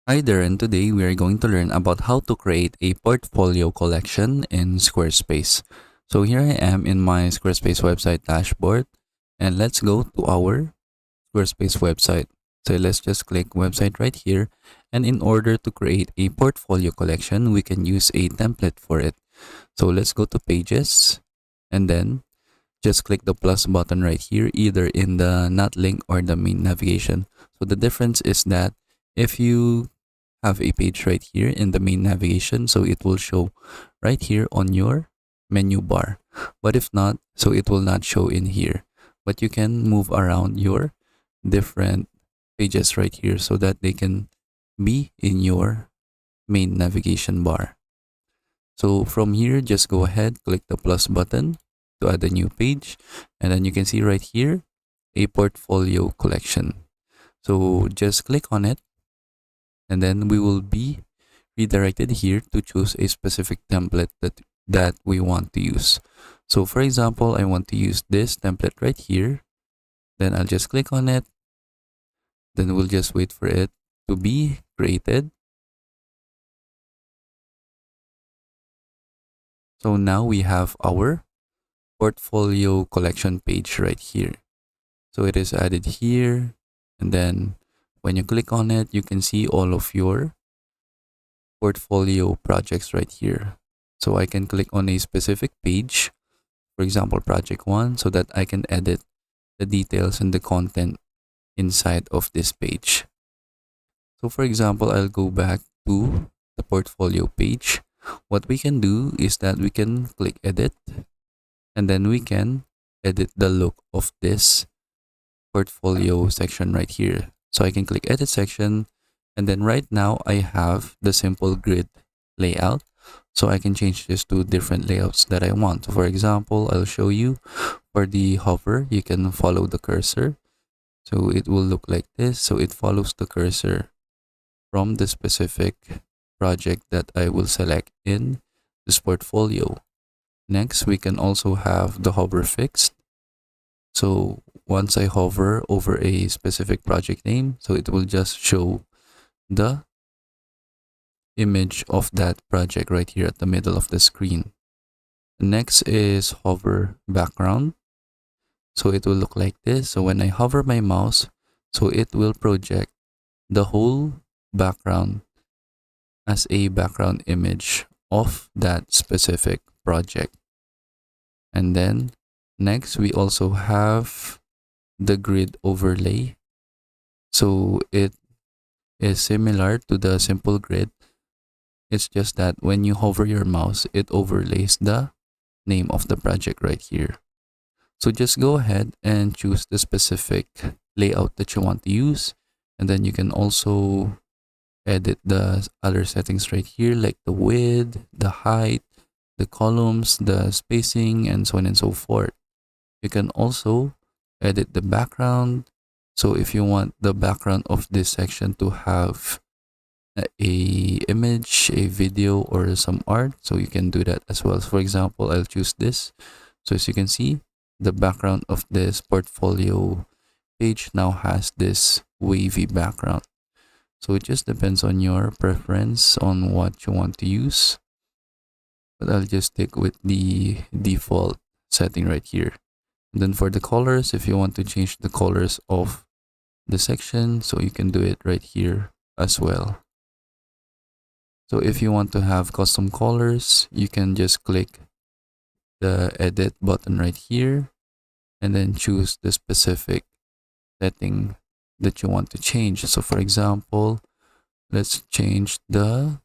Hi there, and today we are going to learn about how to create a portfolio collection in Squarespace. So here I am in my Squarespace website dashboard, and let's go to our Squarespace website. So let's just click website right here, and in order to create a portfolio collection, we can use a template for it. So let's go to pages, and then just click the plus button right here, either in the not link or the main navigation. So the difference is that if you have a page right here in the main navigation, so it will show right here on your menu bar. But if not, so it will not show in here. But you can move around your different pages right here so that they can be in your main navigation bar. So from here, just go ahead, click the plus button to add a new page, and then you can see right here a portfolio collection. So just click on it, and then we will be redirected here to choose a specific template that we want to use. So for example, I want to use this template right here. Then I'll just click on it. Then we'll just wait for it to be created. So now we have our portfolio collection page right here. So it is added here. And then when you click on it, you can see all of your portfolio projects right here. So I can click on a specific page, for example, project 1, so that I can edit the details and the content inside of this page. So for example, I'll go back to the portfolio page. What we can do is that we can click edit, and then we can edit the look of this portfolio section right here. So I can click edit section, and then right now I have the simple grid layout. So I can change this to different layouts that I want. For example, I'll show you for the hover, you can follow the cursor. So it will look like this. So it follows the cursor from the specific project that I will select in this portfolio. Next, we can also have the hover fixed. So once I hover over a specific project name, so it will just show the image of that project right here at the middle of the screen. Next is hover background. So it will look like this. So when I hover my mouse, so it will project the whole background as a background image of that specific project. And then next we also have the grid overlay. So it is similar to the simple grid. It's just that when you hover your mouse, it overlays the name of the project right here. So just go ahead and choose the specific layout that you want to use. And then you can also edit the other settings right here, like the width, the height, the columns, the spacing, and so on and so forth. You can also edit the background. So if you want the background of this section to have a image, a video, or some art, so you can do that as well. For example, I'll choose this. So as you can see, the background of this portfolio page now has this wavy background. So it just depends on your preference on what you want to use. But I'll just stick with the default setting right here. And then for the colors, if you want to change the colors of the section, so you can do it right here as well. So if you want to have custom colors, you can just click the edit button right here and then choose the specific setting that you want to change. So for example, let's change the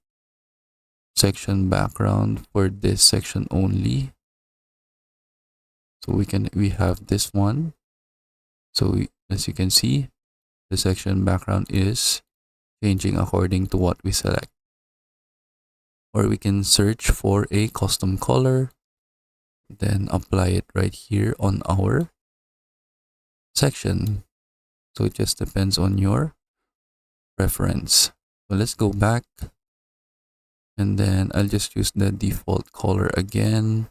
section background for this section only. So we have this one. So as you can see, the section background is changing according to what we select. Or we can search for a custom color, then apply it right here on our section. So it just depends on your preference. So let's go back, and then I'll just use the default color again,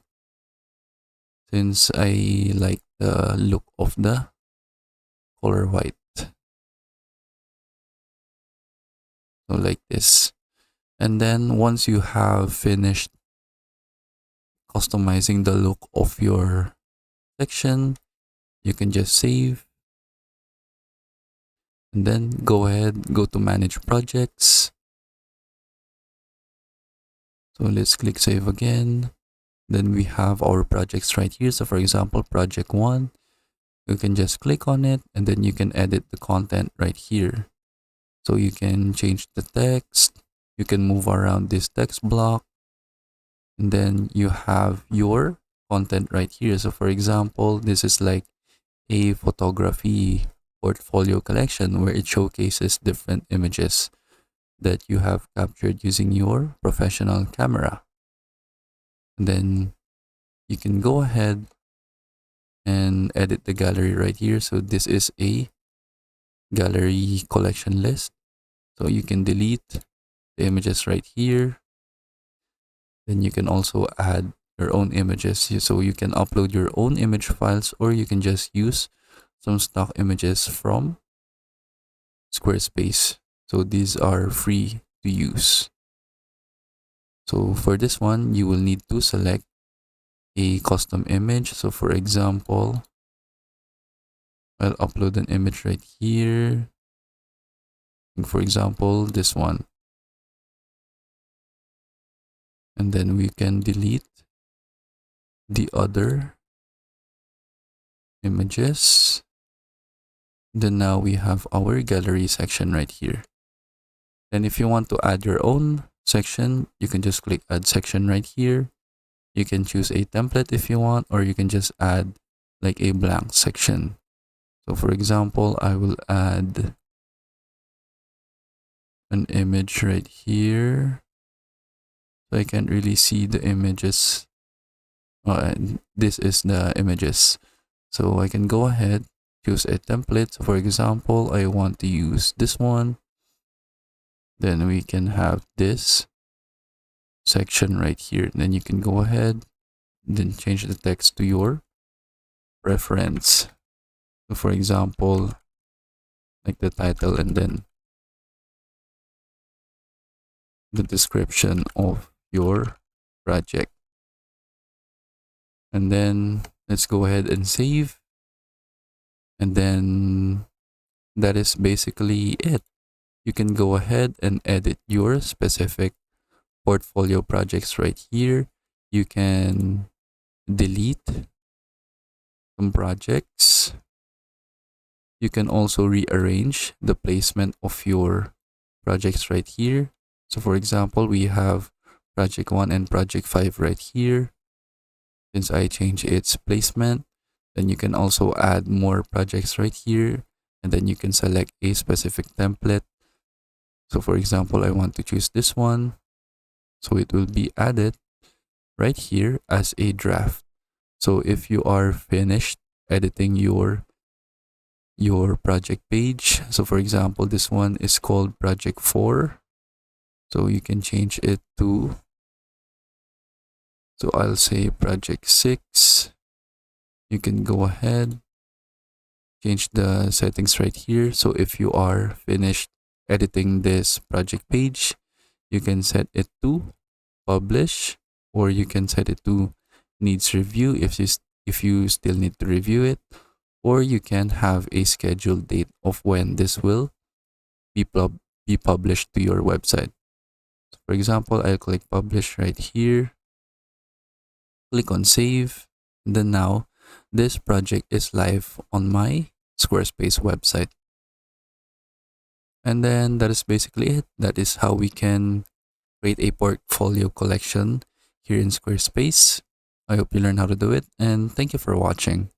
since I like the look of the color white. So like this. And then once you have finished customizing the look of your section, you can just save and then go ahead, go to manage projects. So let's click save again. Then we have our projects right here. So for example, project 1, you can just click on it and then you can edit the content right here. So you can change the text, you can move around this text block, and then you have your content right here. So for example, this is like a photography portfolio collection where it showcases different images that you have captured using your professional camera. And then you can go ahead and edit the gallery right here. So this is a gallery collection list. So you can delete the images right here. Then you can also add your own images. So you can upload your own image files, or you can just use some stock images from Squarespace. So these are free to use. So for this one, you will need to select a custom image. So for example, I'll upload an image right here. For example, this one. And then we can delete the other images. Then now we have our gallery section right here. And if you want to add your own section, you can just click add section right here. You can choose a template if you want, or you can just add like a blank section. So for example, I will add an image right here. So I can't really see the images. And this is the images. So I can go ahead, choose a template. So for example, I want to use this one. Then we can have this section right here. Then you can go ahead, then change the text to your preference. So for example, like the title and then the description of your project. And then let's go ahead and save. And then that is basically it. You can go ahead and edit your specific portfolio projects right here. You can delete some projects. You can also rearrange the placement of your projects right here. So for example, we have project 1 and project 5 right here. Since I change its placement, then you can also add more projects right here, and then you can select a specific template. So for example, I want to choose this one. So it will be added right here as a draft. So if you are finished editing your project page, so for example, this one is called project 4. So you can change it to, so I'll say project 6. You can go ahead, change the settings right here. So if you are finished editing this project page, you can set it to publish, or you can set it to needs review if you still need to review it, or you can have a scheduled date of when this will be published to your website. So for example, I'll click publish right here, click on save, and then now this project is live on my Squarespace website. And then that is basically it. That is how we can create a portfolio collection here in Squarespace. I hope you learn how to do it, and thank you for watching.